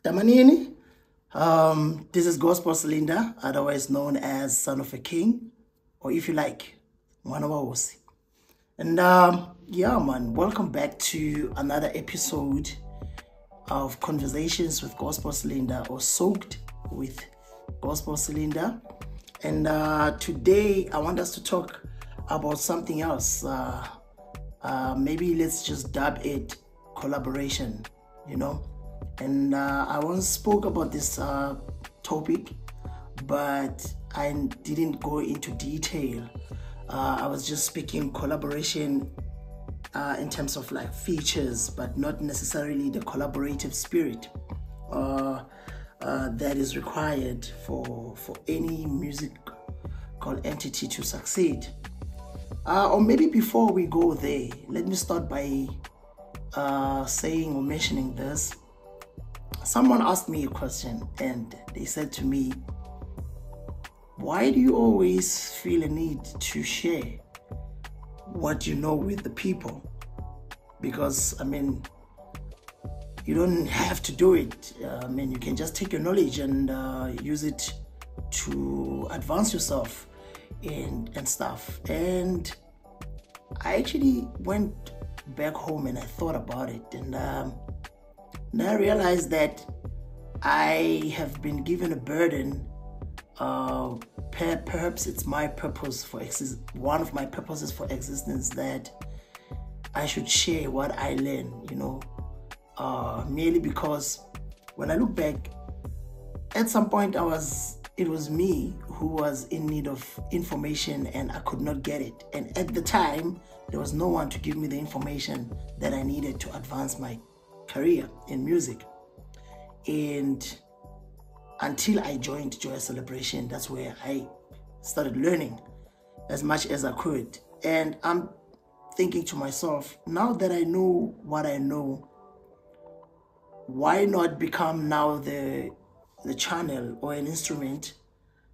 Tamanini, this is Gospel Cylinder, otherwise known as Son of a King, or if you like, Mwanawawosi. And yeah, man, welcome back to another episode of Conversations with Gospel Cylinder, or Soaked with Gospel Cylinder. And today I want us to talk about something else. Maybe let's just dub it collaboration, And I once spoke about this topic, but I didn't go into detail. I was just speaking collaboration in terms of like features, but not necessarily the collaborative spirit that is required for any musical entity to succeed. Or maybe before we go there, let me start by saying or mentioning this. Someone asked me a question and they said to me, why do you always feel a need to share what you know with the people? Because, you don't have to do it. You can just take your knowledge and use it to advance yourself and stuff. And I actually went back home and I thought about it, and I realized that I have been given a burden. Perhaps it's my purpose for one of my purposes for existence, that I should share what I learn, merely because when I look back, at some point it was me who was in need of information and I could not get it. And at the time, there was no one to give me the information that I needed to advance my career in music. And until I joined Joyous Celebration, that's where I started learning as much as I could. And I'm thinking to myself, now that I know what I know, why not become now the channel or an instrument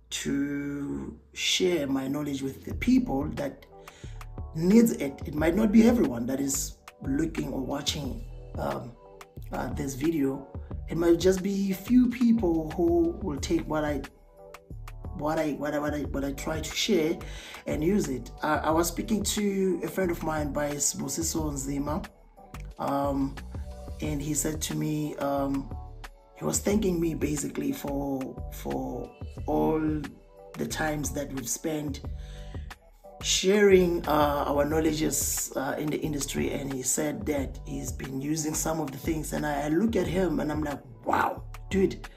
to share my knowledge with the people that needs it? It might not be everyone that is looking or watching this video. It might just be few people who will take what I try to share and use it. I was speaking to a friend of mine by Sibusiso Nzima, and he said to me, he was thanking me basically for all the times that we've spent sharing our knowledges in the industry. And he said that he's been using some of the things, and I look at him and I'm like, wow, dude,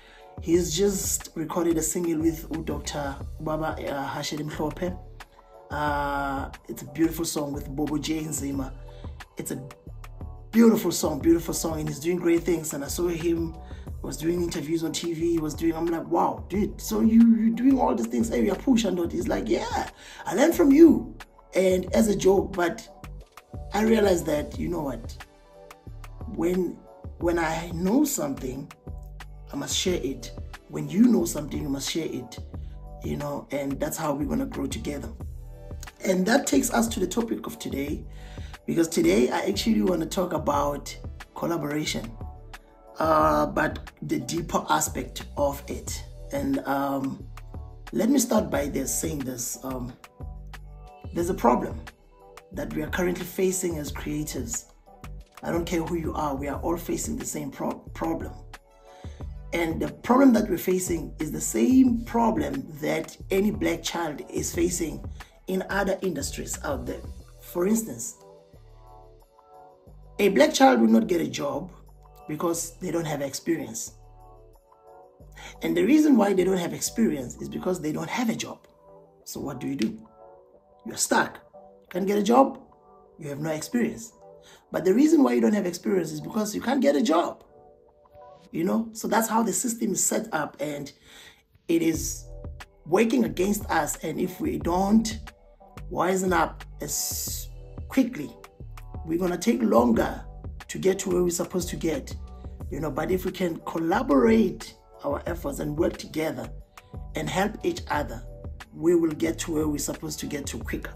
he's just recorded a single with Dr. Baba Hashedim Mhlope. It's a beautiful song with Bobo J Nzima. It's a beautiful song, and he's doing great things. And I saw him was doing interviews on TV. I'm like, wow, dude, so you're doing all these things. Hey, you're push and not. He's like, yeah, I learned from you. And as a joke, but I realized that, you know what, when I know something, I must share it. When you know something, you must share it, and that's how we're going to grow together. And that takes us to the topic of today, because today I actually want to talk about collaboration, but the deeper aspect of it. And let me start by saying this. There's a problem that we are currently facing as creatives. I don't care who you are, we are all facing the same problem. And the problem that we're facing is the same problem that any black child is facing in other industries out there. For instance, a black child will not get a job because they don't have experience. And the reason why they don't have experience is because they don't have a job. So what do? You're stuck. You can't get a job, you have no experience. But the reason why you don't have experience is because you can't get a job. So that's how the system is set up, and it is working against us. And if we don't wisen up as quickly, we're going to take longer to get to where we're supposed to get, but if we can collaborate our efforts and work together and help each other, we will get to where we're supposed to get to quicker.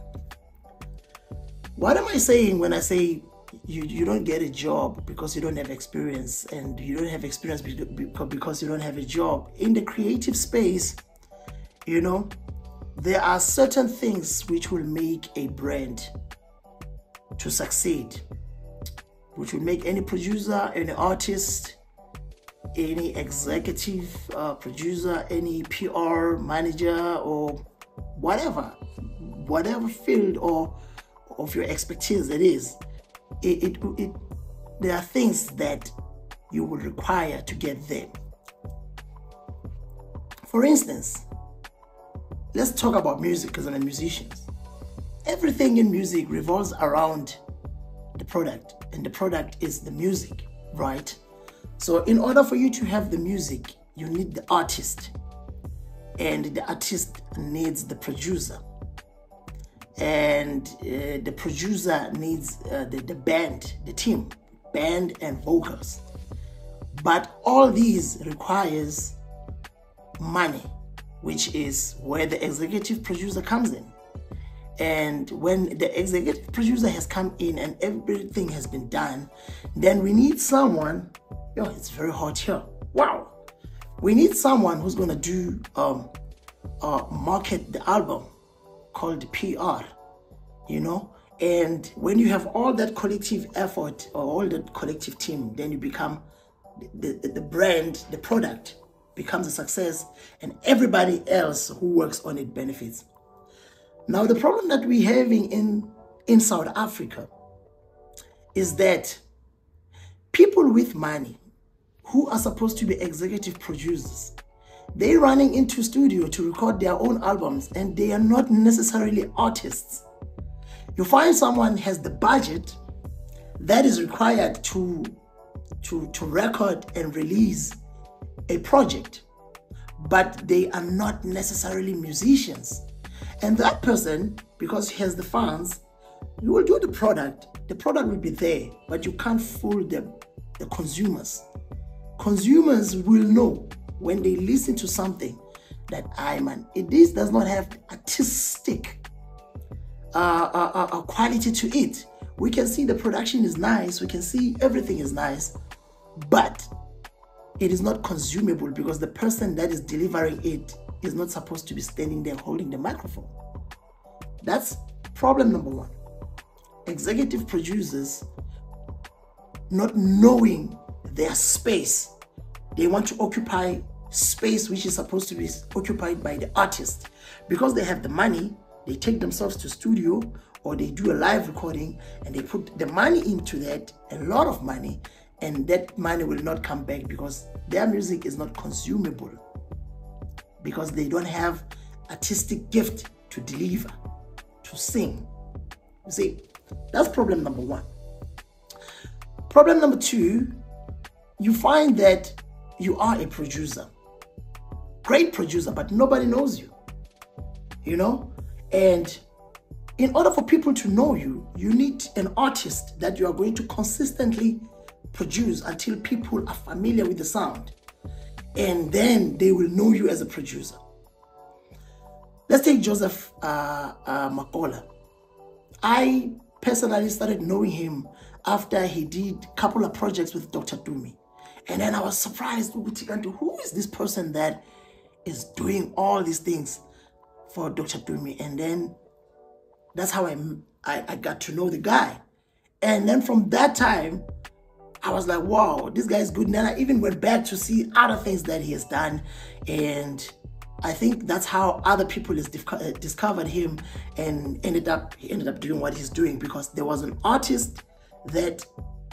What am I saying when I say you don't get a job because you don't have experience, and you don't have experience because you don't have a job. In the creative space, you know, there are certain things which will make a brand to succeed, which will make any producer, any artist, any executive producer, any PR manager, or whatever field or of your expertise it is. There are things that you will require to get there. For instance, let's talk about music, because I'm a musician. Everything in music revolves around the product, and the product is the music, right? So in order for you to have the music, you need the artist, and the artist needs the producer, and the producer needs the band, the team, band and vocals. But all these requires money, which is where the executive producer comes in. And when the executive producer has come in and everything has been done, then we need someone. Yo, it's very hot here. Wow. We need someone who's gonna do market the album, called PR, you know. And when you have all that collective effort or all that collective team, then you become the brand, the product becomes a success, and everybody else who works on it benefits. Now, the problem that we're having in South Africa is that people with money who are supposed to be executive producers, they're running into studio to record their own albums, and they are not necessarily artists. You find someone has the budget that is required to record and release a project, but they are not necessarily musicians. And that person, because he has the funds, you will do the product will be there, but you can't fool the consumers. Consumers will know when they listen to something that this does not have artistic quality to it. We can see the production is nice, we can see everything is nice, but it is not consumable because the person that is delivering it is not supposed to be standing there holding the microphone. That's problem number one. Executive producers not knowing their space. They want to occupy space which is supposed to be occupied by the artist. Because they have the money, they take themselves to studio or they do a live recording and they put the money into that, a lot of money, and that money will not come back because their music is not consumable, because they don't have artistic gift to deliver, to sing. You see, that's problem number one. Problem number two, you find that you are a producer, great producer, but nobody knows you, you know? And in order for people to know you, you need an artist that you are going to consistently produce until people are familiar with the sound. And then they will know you as a producer. Let's take Joseph Makola. I personally started knowing him after he did a couple of projects with Dr. Dumi. And then I was surprised, who is this person that is doing all these things for Dr. Dumi? And then that's how I got to know the guy. And then from that time, I was like, wow, this guy is good. And then I even went back to see other things that he has done. And I think that's how other people discovered him and he ended up doing what he's doing, because there was an artist that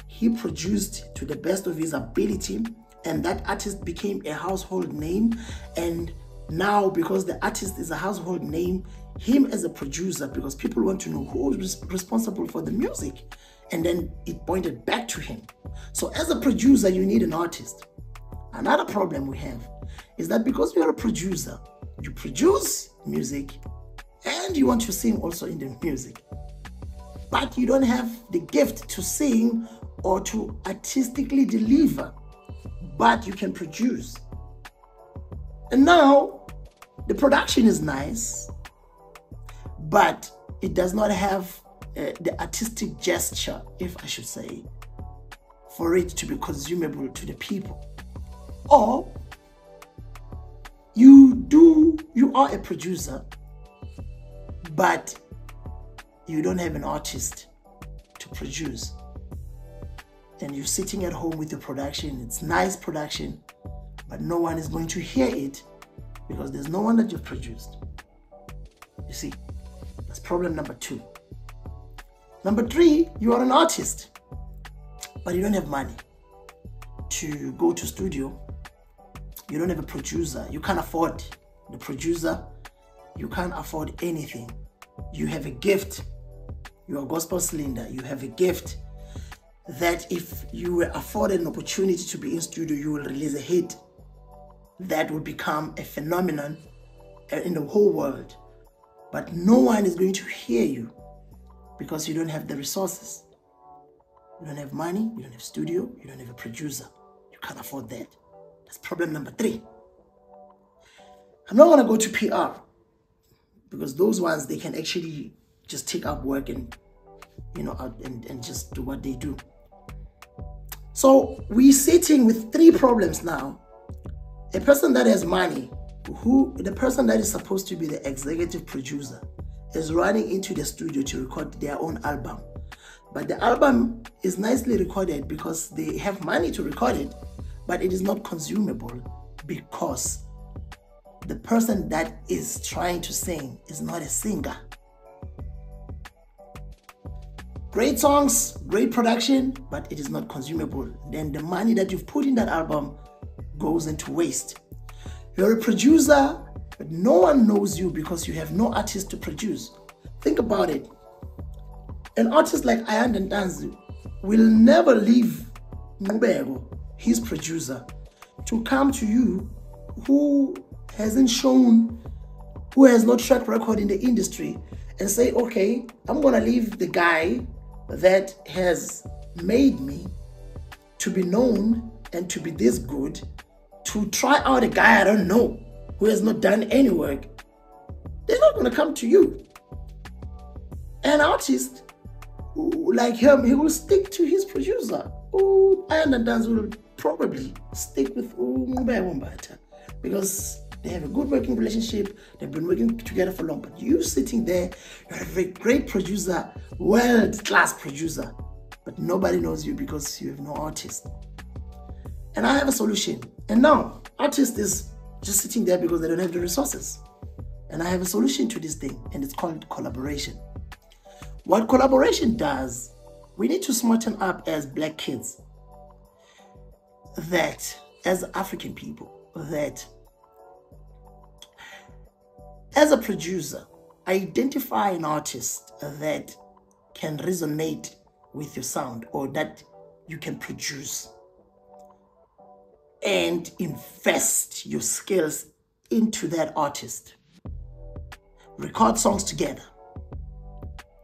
he produced to the best of his ability, and that artist became a household name. And now, because the artist is a household name, him as a producer, because people want to know who is responsible for the music, and then it pointed back to him. So as a producer, you need an artist. Another problem we have is that because you're a producer, you produce music and you want to sing also in the music, but you don't have the gift to sing or to artistically deliver, but you can produce. And now the production is nice, but it does not have the artistic gesture, if I should say, for it to be consumable to the people. Or you are a producer, but you don't have an artist to produce. And you're sitting at home with your production. It's nice production, but no one is going to hear it because there's no one that you've produced. You see, that's problem number 2. Number 3, you are an artist, but you don't have money to go to studio. You don't have a producer. You can't afford the producer. You can't afford anything. You have a gift. You're a gospel cylinder. You have a gift that if you were afforded an opportunity to be in studio, you will release a hit that will become a phenomenon in the whole world. But no one is going to hear you because you don't have the resources. You don't have money, you don't have studio, you don't have a producer. You can't afford that. That's problem number 3. I'm not going to go to PR because those ones, they can actually just take up work and, and just do what they do. So we're sitting with 3 problems now. A person that has money, the person that is supposed to be the executive producer, is running into the studio to record their own album. But the album is nicely recorded because they have money to record it, but it is not consumable because the person that is trying to sing is not a singer. Great songs, great production, but it is not consumable. Then the money that you've put in that album goes into waste. You're a producer, but no one knows you because you have no artist to produce. Think about it. An artist like Ayanda Ntanzi will never leave Ngubeko, his producer, to come to you who hasn't shown, who has no track record in the industry, and say, okay, I'm going to leave the guy that has made me to be known and to be this good to try out a guy I don't know who has not done any work. They're not going to come to you. An artist like him, he will stick to his producer. Ayanda Ntanzi will probably stick with Ngubeko because they have a good working relationship. They've been working together for long. But you sitting there, you're a very great producer, world-class producer, but nobody knows you because you have no artist. And I have a solution. And now, artist is just sitting there because they don't have the resources. And I have a solution to this thing, and it's called collaboration. What collaboration does, we need to smarten up as black kids, that as African people, that as a producer, identify an artist that can resonate with your sound or that you can produce, and invest your skills into that artist. Record songs together.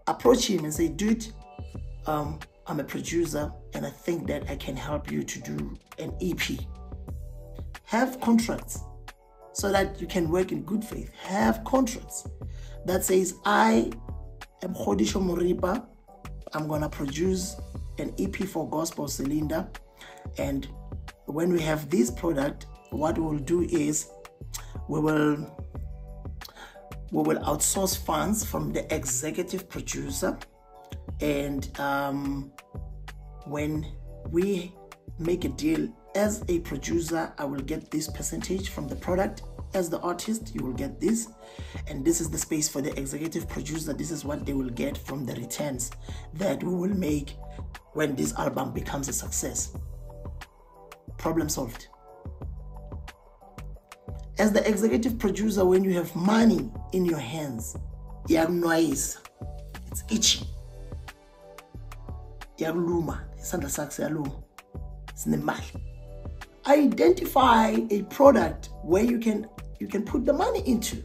Approach him and say, dude, I'm a producer and I think that I can help you to do an EP. Have contracts so that you can work in good faith. Have contracts that says, I am Kgodisho Moripa. I'm going to produce an EP for Gospel Cylinder. And when we have this product, what we will do is we will outsource funds from the executive producer. And when we make a deal, as a producer, I will get this percentage from the product. As the artist, you will get this. And this is the space for the executive producer. This is what they will get from the returns that we will make when this album becomes a success. Problem solved. As the executive producer, when you have money in your hands, it's itchy. Identify a product where you can put the money into.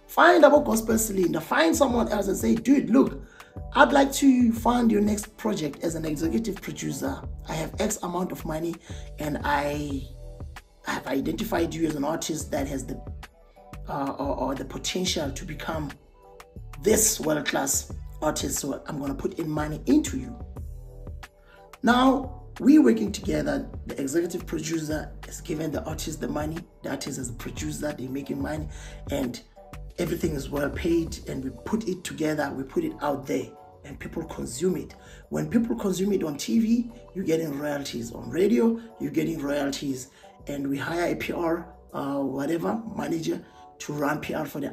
Find our gospel cylinder, find someone else and say, dude, look, I'd like to fund your next project as an executive producer. I have X amount of money and I have identified you as an artist that has the potential to become this world-class artist, so I'm going to put in money into you. Now, we're working together. The executive producer is giving the artist the money. The artist is the producer, they're making money, and everything is well paid, and we put it together, we put it out there, and people consume it. When people consume it on TV, you're getting royalties. On radio, you're getting royalties. And we hire a PR, whatever, manager to run PR for the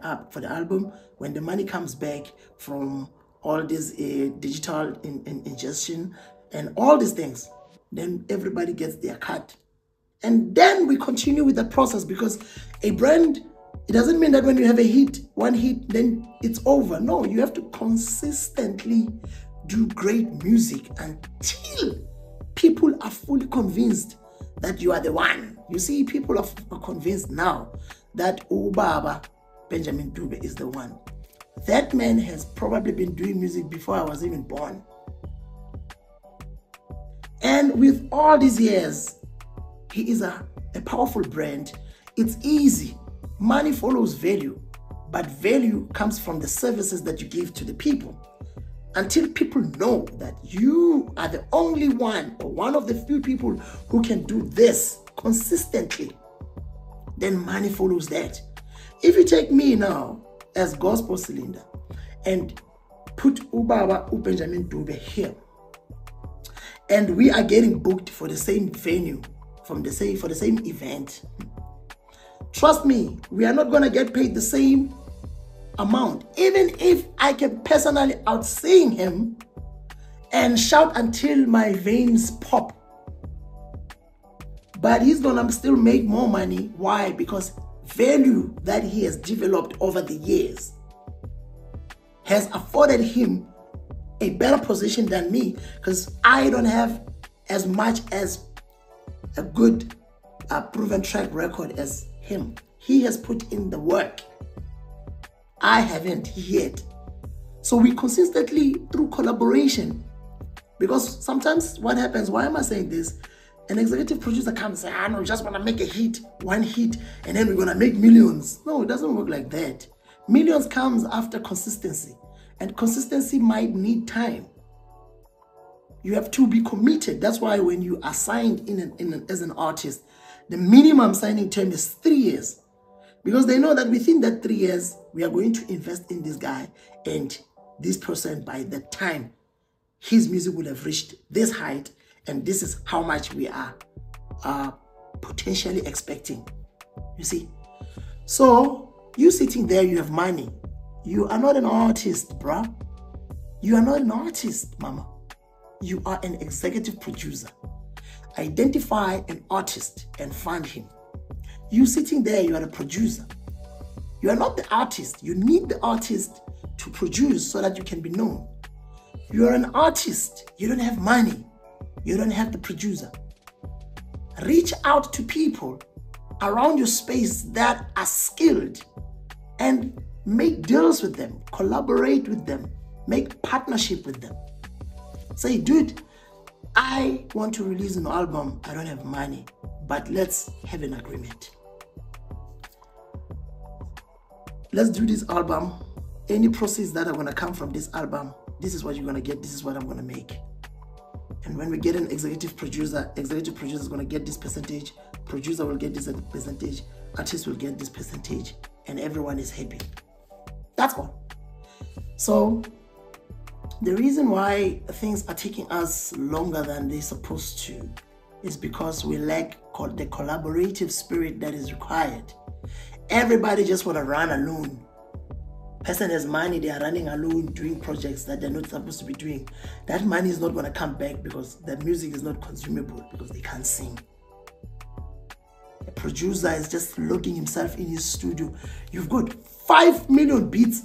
album. When the money comes back from all this digital ingestion and all these things, then everybody gets their cut. And then we continue with the process, because a brand, it doesn't mean that when you have a hit, one hit, then it's over. No, you have to consistently do great music until people are fully convinced that you are the one. You see, people are convinced now that Baba Benjamin Dube is the one. That man has probably been doing music before I was even born. And with all these years, he is a powerful brand. It's easy. Money follows value, but value comes from the services that you give to the people. Until people know that you are the only one, or one of the few people who can do this consistently, then money follows that. If you take me now as Gospel Cylinder and put Ubaba Benjamin Dube here, and we are getting booked for the same venue, for the same event, trust me, we are not going to get paid the same amount. Even if I can personally out-sing him and shout until my veins pop, but he's going to still make more money. Why? Because value that he has developed over the years has afforded him a better position than me, because I don't have as much as a good proven track record as him. He has put in the work. I haven't yet. So we consistently, through collaboration, because sometimes what happens, why am I saying this? An executive producer comes and says, I know, just want to make a hit, one hit, and then we're going to make millions. No, it doesn't work like that. Millions comes after consistency, and consistency might need time. You have to be committed. That's why when you are signed as an artist, the minimum signing term is 3 years. Because they know that within that 3 years, we are going to invest in this guy and this person. By the time his music will have reached this height, and this is how much we are potentially expecting. You see? So, you sitting there, you have money. You are not an artist, bruh. You are not an artist, mama. You are an executive producer. Identify an artist and fund him. You sitting there, you are a producer. You are not the artist. You need the artist to produce so that you can be known. You are an artist. You don't have money. You don't have the producer. Reach out to people around your space that are skilled and make deals with them, collaborate with them, make partnership with them. Say, dude, I want to release an album. I don't have money, but let's have an agreement. Let's do this album. Any proceeds that are going to come from this album, this is what you're going to get. This is what I'm going to make. And when we get an executive producer is going to get this percentage, producer will get this percentage, artist will get this percentage, and everyone is happy. That's all. So the reason why things are taking us longer than they're supposed to is because we lack the collaborative spirit that is required. Everybody just want to run alone. Person has money, they are running alone, doing projects that they're not supposed to be doing. That money is not going to come back because the music is not consumable, because they can't sing. A producer is just locking himself in his studio. You've got 5 million beats.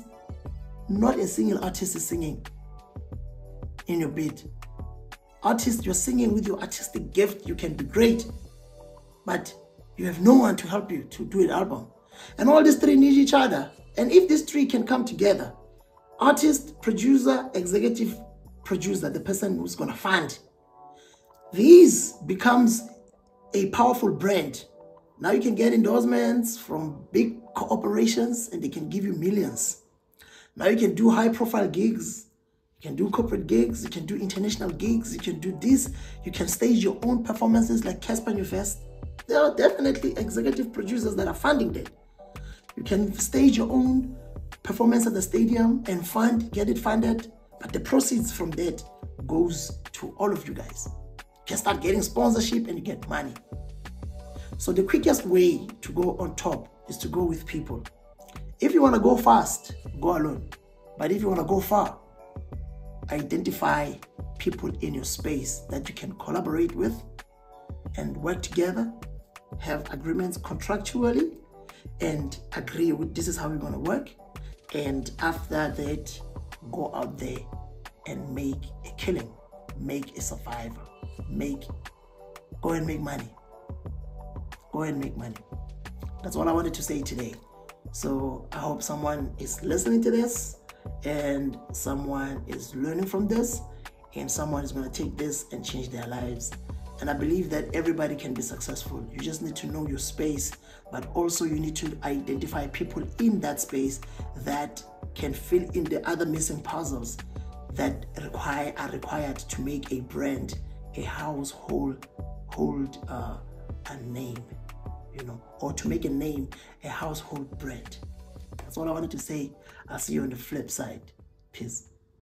Not a single artist is singing in your beat. Artist, you're singing with your artistic gift. You can be great, but you have no one to help you to do an album. And all these three need each other. And if these three can come together, artist, producer, executive producer, the person who's going to fund, these becomes a powerful brand. Now you can get endorsements from big corporations and they can give you millions. Now you can do high profile gigs can do corporate gigs, you can do international gigs, you can do this, you can stage your own performances like Casper New Fest. There are definitely executive producers that are funding that. You can stage your own performance at the stadium and get it funded, but the proceeds from that goes to all of you guys. You can start getting sponsorship and you get money. So the quickest way to go on top is to go with people. If you want to go fast, go alone. But if you want to go far, identify people in your space that you can collaborate with and work together, have agreements contractually, and agree with this is how we're going to work. And after that, go out there and make a killing, make a survivor, go and make money. Go and make money. That's all I wanted to say today. So I hope someone is listening to this and someone is learning from this and someone is going to take this and change their lives. And I believe that everybody can be successful. You just need to know your space, but also you need to identify people in that space that can fill in the other missing puzzles that are required to make a brand, a household, a name, or to make a name, a household brand. That's all I wanted to say. I'll see you on the flip side. Peace.